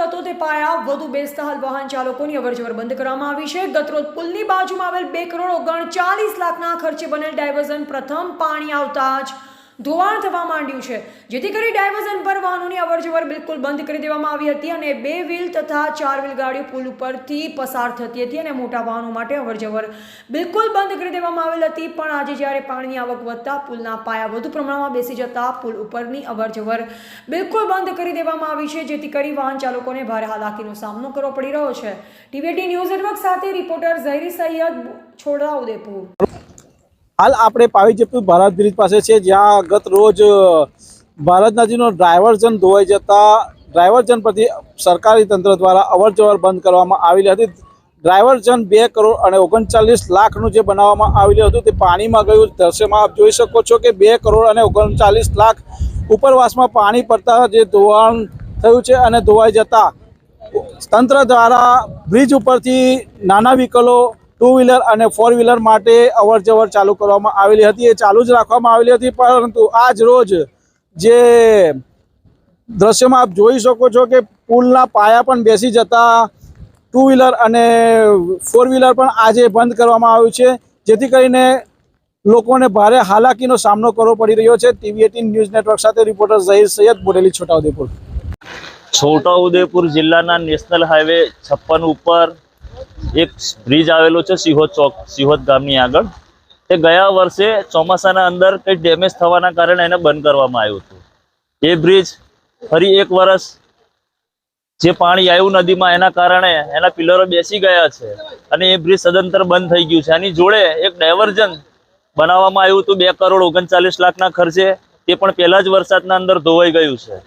હતો તે પાયા વધુ બેસતા હાલ વાહન ચાલકોની અવરજવર બંધ કરવામાં આવી છે। ગતરોજ પુલની બાજુમાં આવેલ 2 કરોડ 39 લાખના ખર્ચે બનેલ ડાયવર્ઝન પ્રથમ પાણી આવતા જ ધોવાણ થવા માંડ્યું છે, જેથી કરી ડાયવર્ઝન પર વાહનોની અવરજવર બિલકુલ બંધ કરી દેવામાં આવી હતી અને 2 વ્હીલ તથા 4 વ્હીલ ગાડીઓ પુલ ઉપરથી પસાર થતી હતી અને મોટા વાહનો માટે અવરજવર બિલકુલ બંધ કરી દેવામાં આવેલ હતી। પણ આજે જ્યારે પાણીની આવક વધતા પુલના પાયા વધુ પ્રમાણમાં બેસી જતા પુલ ઉપરની અવરજવર બિલકુલ બંધ કરી દેવામાં આવી છે, જેથી કરી વાહન ચાલકોને ભારે હાલાકીનો સામનો કરવો પડી રહ્યો છે। ટીવી18 ન્યૂઝ નેટવર્ક સાથે રિપોર્ટર ઝહીર સૈયદ, છોટાઉદેપુર। हाल આપણે પાવીજેપુર ભારત બ્રિજ પાસે છે, જ્યાં ગત રોજ ભારત નદીનો ડાયવર્ઝન ધોવાઈ જતા ડાયવર્ઝન પરથી સરકારી તંત્ર દ્વારા અવરજવર બંધ કરવામાં આવેલી હતી। ડાયવર્ઝન 2 કરોડ 39 લાખનું જે બનાવવામાં આવેલું હતું તે પાણીમાં ગયું। દ્રશ્યમાં આપ જોઈ શકો છો કે 2 કરોડ 39 લાખ ઉપરવાસમાં પાણી પડતા જે ધોવાણ થયું છે અને ધોવાઈ જતા તંત્ર દ્વારા બ્રિજ ઉપરથી નાના વ્હીકલો 2 વ્હીલર અને 4 વ્હીલર માટે અવરજવર ચાલુ કરવામાં આવેલી હતી। એ ચાલુ જ રાખવામાં આવેલી હતી, પરંતુ આજ રોજ જે દ્રશ્યમાં આપ જોઈ શકો છો કે પુલના પાયા પણ બેસી જતા 2 વ્હીલર અને 4 વ્હીલર પણ આજે બંધ કરવામાં આવ્યું છે, જેથી કરીને લોકોને ભારે હાલાકીનો સામનો કરવો પડી રહ્યો છે। ટીવી18 ન્યૂઝ નેટવર્ક સાથે રિપોર્ટર ઝહીર સૈયદ, બોડેલી, છોટાઉદેપુર। છોટાઉદેપુર જિલ્લાના નેશનલ હાઈવે 56 ઉપર એક બ્રિજ આવેલો છે સિહોદ ચોક, સિહોદ ગામની આગળ। તે ગયા વર્ષે ચોમાસાના અંદર કંઈ ડેમેજ થવાના કારણે એને બંધ કરવામાં આવ્યું હતું। એ બ્રિજ ફરી એક વર્ષ જે પાણી આવ્યું નદીમાં એના કારણે એના પિલરો બેસી ગયા છે અને એ બ્રિજ સદંતર બંધ થઈ ગયું છે। આની જોડે એક ડાયવર્ઝન બનાવવામાં આવ્યું હતું 2 કરોડ 39 લાખના ખર્ચે, તે પણ પહેલા જ વરસાદના અંદર ધોવાઈ ગયું છે।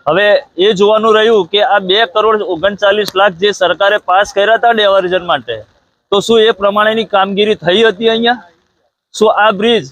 હવે એ જોવાનું રહ્યું કે આ 2 કરોડ 39 લાખ જે સરકારે પાસ કર્યા હતા ડાયવર્ઝન માટે, તો શું એ પ્રમાણેની કામગીરી થઈ હતી અહીંયા? શું આ બ્રિજ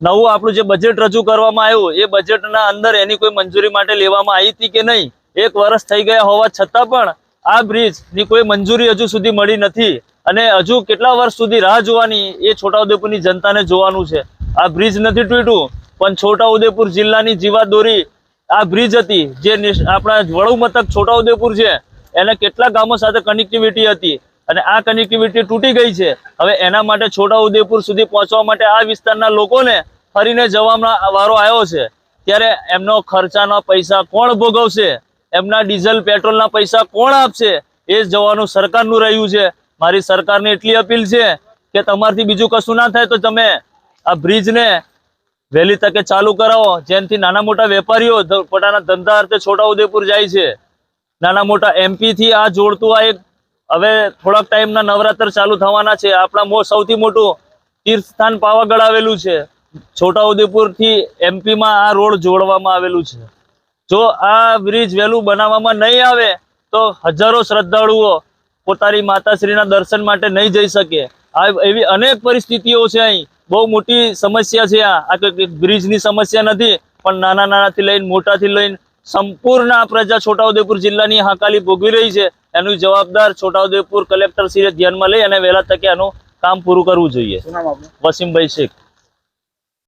નવું આપણું જે બજેટ રજૂ કરવામાં આવ્યું એ બજેટના અંદર એની કોઈ મંજૂરી માટે લેવામાં આવી હતી કે નહીં? 1 વર્ષ થઈ ગયા હોવા છતાં પણ આ બ્રિજની કોઈ મંજૂરી હજુ સુધી મળી નથી અને હજુ કેટલા વર્ષ સુધી રાહ જોવાની એ છોટાઉદેપુરની જનતાને જોવાનું છે। આ બ્રિજ નથી તૂટ્યું, પણ છોટાઉદેપુર જિલ્લાની જીવાદોરી આ બ્રિજ હતી, જે આપણા વડુ મથક છોટાઉદેપુર છે એને કેટલા ગામો સાથે કનેક્ટિવિટી હતી અને આ કનેક્ટિવિટી તૂટી ગઈ છે। હવે એના માટે છોટાઉદેપુર સુધી પહોંચવા માટે આ વિસ્તારના લોકોને ફરીને જવાનો વારો આવ્યો છે, ત્યારે એમનો ખર્ચાના પૈસા કોણ ભોગવશે? એમના ડીઝલ પેટ્રોલના પૈસા કોણ આપશે? એ જવાનું સરકારનું રહ્યું છે। મારી સરકારને એટલી અપીલ છે કે તમારથી બીજું કશું ના થાય તો તમે આ બ્રિજને વહેલી તકે ચાલુ કરાવો, જેનાથી નાના મોટા વેપારીઓ પોતાના ધંધા અર્થે છોટાઉદેપુર જાય છે। નાના મોટા MP થી આ જોડતું આ એક હવે થોડાક ટાઈમના નવરાત્ર ચાલુ થવાના છે। આપણા સૌથી મોટું તીર્થસ્થાન પાવાગઢ આવેલું છે, છોટાઉદેપુરથી MP માં આ રોડ જોડવામાં આવેલું છે। જો આ બ્રિજ વહેલું બનાવવામાં નહીં આવે તો હજારો શ્રદ્ધાળુઓ પોતાની માતાશ્રીના દર્શન માટે નહીં જઈ શકે। આ એવી અનેક પરિસ્થિતિઓ છે। અહીં બહુ મોટી સમસ્યા છે। આ બ્રિજની સમસ્યા નથી, પણ નાના નાનાથી લઈને મોટાથી લઈને સંપૂર્ણ આ પ્રજા છોટાઉદેપુર જિલ્લાની હાકાલી ભોગવી રહી છે। એનું જવાબદાર છોટાઉદેપુર કલેક્ટરશ્રીએ ધ્યાનમાં લઈ અને વહેલા તકે આનું કામ પૂરું કરવું જોઈએ। વસીમભાઈ શેખ।